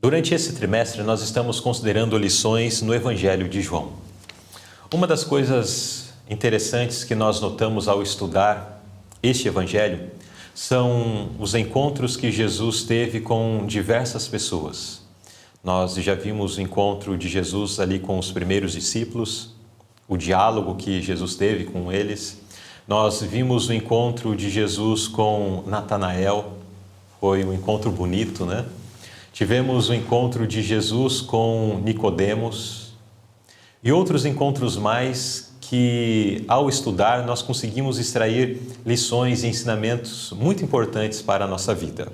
Durante esse trimestre, nós estamos considerando lições no Evangelho de João. Uma das coisas interessantes que nós notamos ao estudar este Evangelho são os encontros que Jesus teve com diversas pessoas. Nós já vimos o encontro de Jesus ali com os primeiros discípulos, o diálogo que Jesus teve com eles. Nós vimos o encontro de Jesus com Natanael, foi um encontro bonito, né? Tivemos o encontro de Jesus com Nicodemos e outros encontros mais que, ao estudar, nós conseguimos extrair lições e ensinamentos muito importantes para a nossa vida.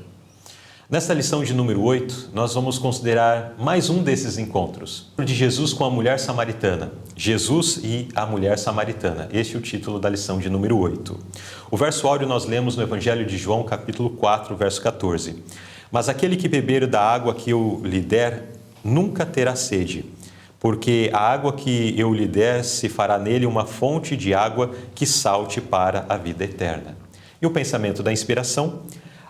Nesta lição de número 8, nós vamos considerar mais um desses encontros, o de Jesus com a mulher samaritana. Jesus e a mulher samaritana. Este é o título da lição de número 8. O verso áureo nós lemos no Evangelho de João, capítulo 4, verso 14. Mas aquele que beber da água que eu lhe der, nunca terá sede, porque a água que eu lhe der se fará nele uma fonte de água que salte para a vida eterna. E o pensamento da inspiração: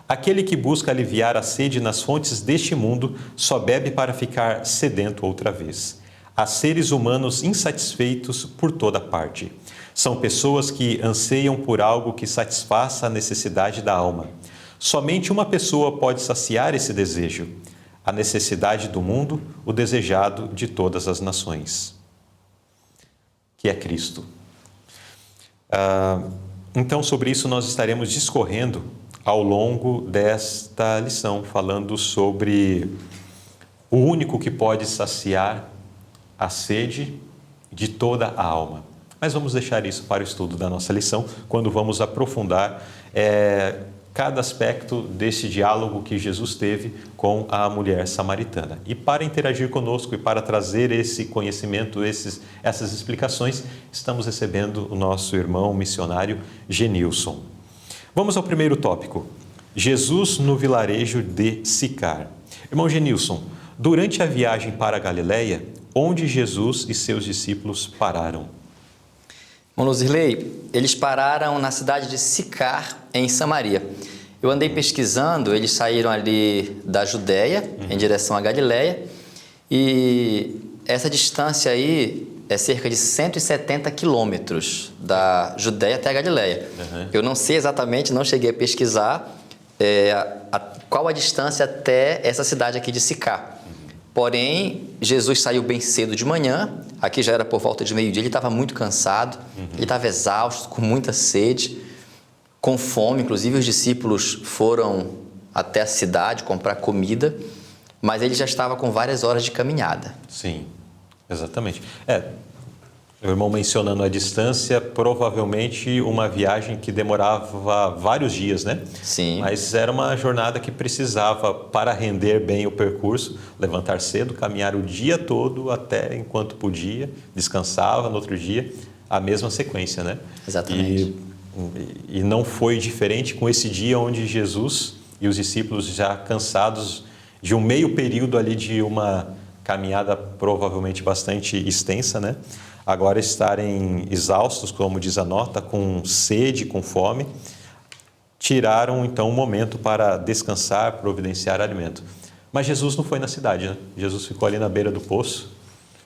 aquele que busca aliviar a sede nas fontes deste mundo só bebe para ficar sedento outra vez. Há seres humanos insatisfeitos por toda parte. São pessoas que anseiam por algo que satisfaça a necessidade da alma. Somente uma pessoa pode saciar esse desejo: a necessidade do mundo, o desejado de todas as nações, que é Cristo. Então, sobre isso nós estaremos discorrendo ao longo desta lição, falando sobre o único que pode saciar a sede de toda a alma. Mas vamos deixar isso para o estudo da nossa lição, quando vamos aprofundar cada aspecto desse diálogo que Jesus teve com a mulher samaritana. E para interagir conosco e para trazer esse conhecimento, essas explicações, estamos recebendo o nosso irmão missionário Genilson. Vamos ao primeiro tópico: Jesus no vilarejo de Sicar. Irmão Genilson, durante a viagem para a Galileia, onde Jesus e seus discípulos pararam? Irmão Luzirley, eles pararam na cidade de Sicar, em Samaria. Eu andei pesquisando, eles saíram ali da Judéia, em direção à Galileia, e essa distância aí é cerca de 170 quilômetros da Judéia até a Galileia. Eu não sei exatamente, não cheguei a pesquisar qual a distância até essa cidade aqui de Sicar. Porém, Jesus saiu bem cedo de manhã, aqui já era por volta de meio-dia, ele estava muito cansado, ele estava exausto, com muita sede, com fome. Inclusive os discípulos foram até a cidade comprar comida, mas ele já estava com várias horas de caminhada. Sim, exatamente. O irmão mencionando a distância, provavelmente uma viagem que demorava vários dias, né? Sim. Mas era uma jornada que precisava, para render bem o percurso, levantar cedo, caminhar o dia todo até enquanto podia, descansava no outro dia, a mesma sequência, né? Exatamente. E não foi diferente com esse dia onde Jesus e os discípulos, já cansados de um meio período ali de uma caminhada provavelmente bastante extensa, né? Agora estarem exaustos, como diz a nota, com sede, com fome, tiraram então um momento para descansar, providenciar alimento. Mas Jesus não foi na cidade, né? Jesus ficou ali na beira do poço,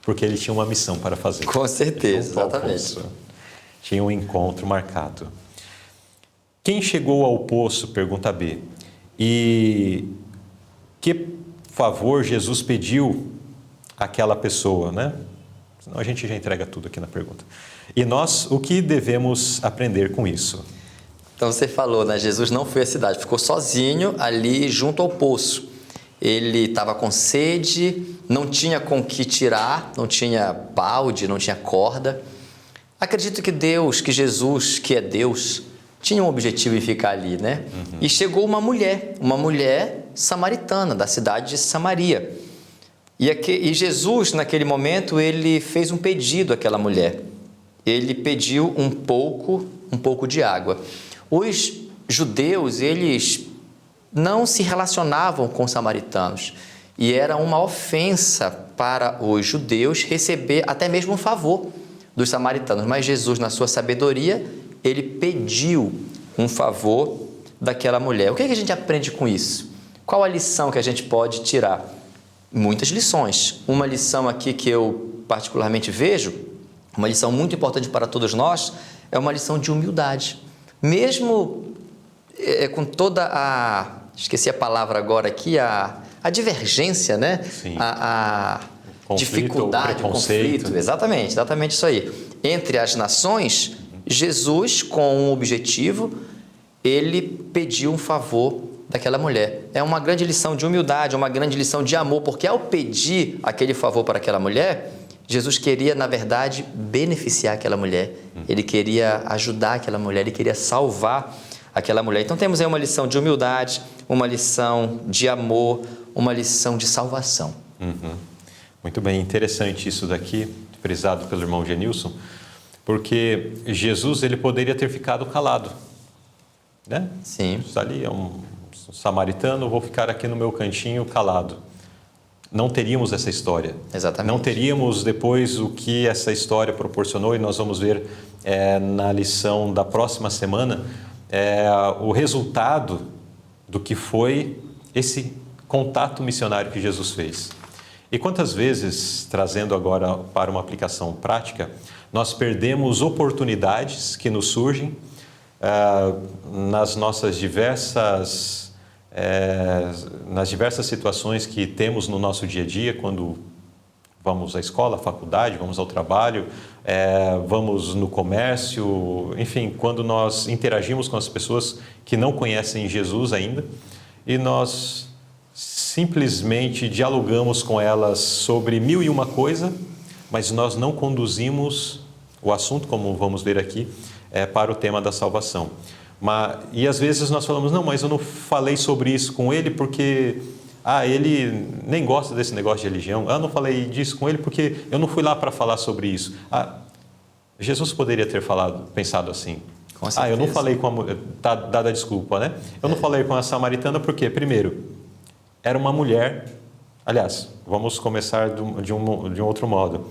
porque ele tinha uma missão para fazer. Com certeza, exatamente. Tinha um encontro marcado. Quem chegou ao poço, pergunta B, e que favor Jesus pediu àquela pessoa, né? Senão a gente já entrega tudo aqui na pergunta. E nós, o que devemos aprender com isso? Então você falou, né? Jesus não foi à cidade, ficou sozinho ali junto ao poço. Ele estava com sede, não tinha com que tirar, não tinha balde, não tinha corda. Acredito que Jesus, que é Deus, tinha um objetivo em ficar ali, né? E chegou uma mulher samaritana, da cidade de Samaria. E Jesus, naquele momento, ele fez um pedido àquela mulher. Ele pediu um pouco de água. Os judeus, eles não se relacionavam com os samaritanos. E era uma ofensa para os judeus receber até mesmo um favor dos samaritanos. Mas Jesus, na sua sabedoria, ele pediu um favor daquela mulher. O que a gente aprende com isso? Qual a lição que a gente pode tirar? Muitas lições. Uma lição aqui que eu particularmente vejo, uma lição muito importante para todos nós, é uma lição de humildade. Mesmo com toda a... esqueci a palavra agora aqui, a divergência, né? Sim. A Conflito, dificuldade, o conflito. Exatamente isso aí. Entre as nações, Jesus, com um objetivo, ele pediu um favor daquela mulher. É uma grande lição de humildade, uma grande lição de amor, porque ao pedir aquele favor para aquela mulher, Jesus queria, na verdade, beneficiar aquela mulher. Ele queria ajudar aquela mulher, ele queria salvar aquela mulher. Então temos aí uma lição de humildade, uma lição de amor, uma lição de salvação. Muito bem, interessante isso daqui, frisado pelo irmão Genilson, porque Jesus ele poderia ter ficado calado, né? Sim. Está ali, é um samaritano, vou ficar aqui no meu cantinho calado. Não teríamos essa história. Exatamente. Não teríamos depois o que essa história proporcionou, e nós vamos ver na lição da próxima semana o resultado do que foi esse contato missionário que Jesus fez. E quantas vezes, trazendo agora para uma aplicação prática, nós perdemos oportunidades que nos surgem nas nossas diversas situações que temos no nosso dia a dia, quando vamos à escola, à faculdade, vamos ao trabalho, vamos no comércio, enfim, quando nós interagimos com as pessoas que não conhecem Jesus ainda e nós simplesmente dialogamos com elas sobre mil e uma coisa, mas nós não conduzimos o assunto, como vamos ver aqui, para o tema da salvação. E às vezes nós falamos, não, mas eu não falei sobre isso com ele porque ele nem gosta desse negócio de religião. Eu não falei disso com ele porque eu não fui lá para falar sobre isso. Jesus poderia ter pensado assim. Com certeza. Eu não falei com a mulher, dada a desculpa, né? Eu não falei com a samaritana porque, primeiro, era uma mulher, aliás, vamos começar de um outro modo.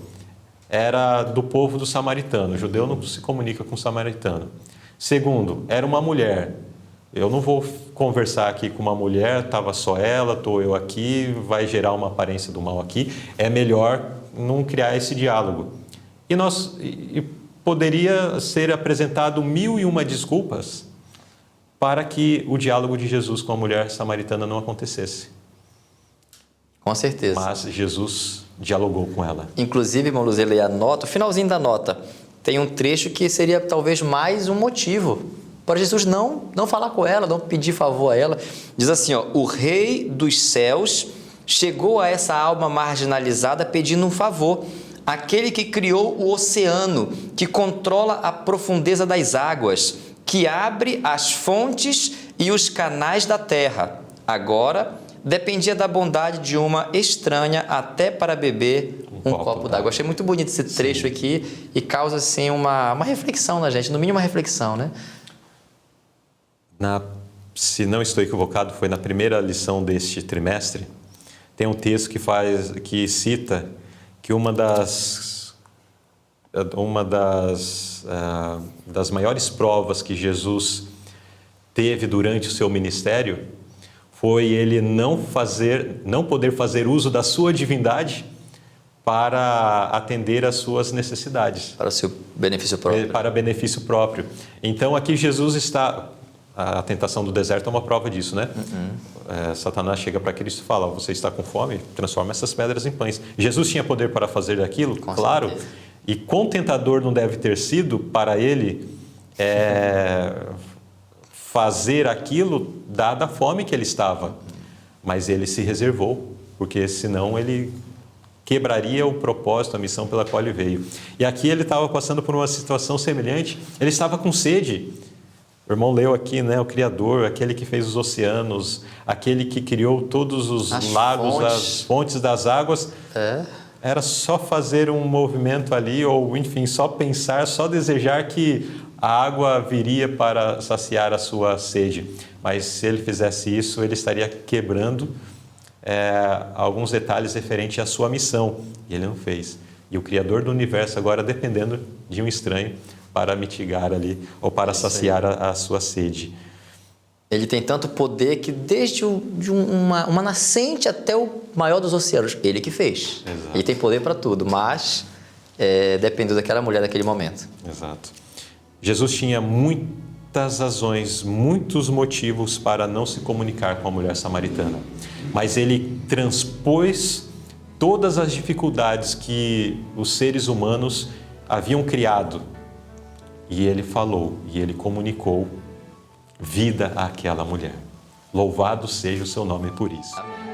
Era do povo do samaritano. O judeu não se comunica com o samaritano. Segundo, era uma mulher. Eu não vou conversar aqui com uma mulher, estava só ela, estou eu aqui, vai gerar uma aparência do mal aqui. É melhor não criar esse diálogo. E poderia ser apresentado mil e uma desculpas para que o diálogo de Jesus com a mulher samaritana não acontecesse. Com certeza. Mas Jesus dialogou com ela. Inclusive, irmão Luz, ele anota, o finalzinho da nota, tem um trecho que seria talvez mais um motivo para Jesus não falar com ela, não pedir favor a ela. Diz assim, o rei dos céus chegou a essa alma marginalizada pedindo um favor. Aquele que criou o oceano, que controla a profundeza das águas, que abre as fontes e os canais da terra. Agora dependia da bondade de uma estranha até para beber um copo d'água. Achei muito bonito esse trecho aqui e causa assim uma reflexão na gente, no mínimo uma reflexão, né? Se não estou equivocado, foi na primeira lição deste trimestre, tem um texto que cita que uma das maiores provas que Jesus teve durante o seu ministério foi ele não poder fazer uso da sua divindade para atender às suas necessidades. Para o seu benefício próprio. Para benefício próprio. Então aqui Jesus está... A tentação do deserto é uma prova disso, né? Satanás chega para Cristo e fala, você está com fome? Transforma essas pedras em pães. Jesus tinha poder para fazer aquilo? Com claro. certeza. E quão tentador não deve ter sido para ele fazer aquilo dada a fome que ele estava. Mas ele se reservou, porque senão ele quebraria o propósito, a missão pela qual ele veio. E aqui ele estava passando por uma situação semelhante. Ele estava com sede. O irmão leu aqui, né? O Criador, aquele que fez os oceanos, aquele que criou todos os lagos, as fontes das águas. Era só fazer um movimento ali, ou enfim, só pensar, só desejar que a água viria para saciar a sua sede. Mas se ele fizesse isso, ele estaria quebrando alguns detalhes referentes à sua missão. E ele não fez. E o Criador do universo agora dependendo de um estranho para mitigar ali, ou para saciar a sua sede. Ele tem tanto poder que desde uma nascente até o maior dos oceanos, ele que fez. Exato. Ele tem poder para tudo, mas dependeu daquela mulher naquele momento. Exato. Jesus tinha muitas razões, muitos motivos para não se comunicar com a mulher samaritana. Mas ele transpôs todas as dificuldades que os seres humanos haviam criado. E ele falou, e ele comunicou vida àquela mulher. Louvado seja o seu nome por isso. Amém.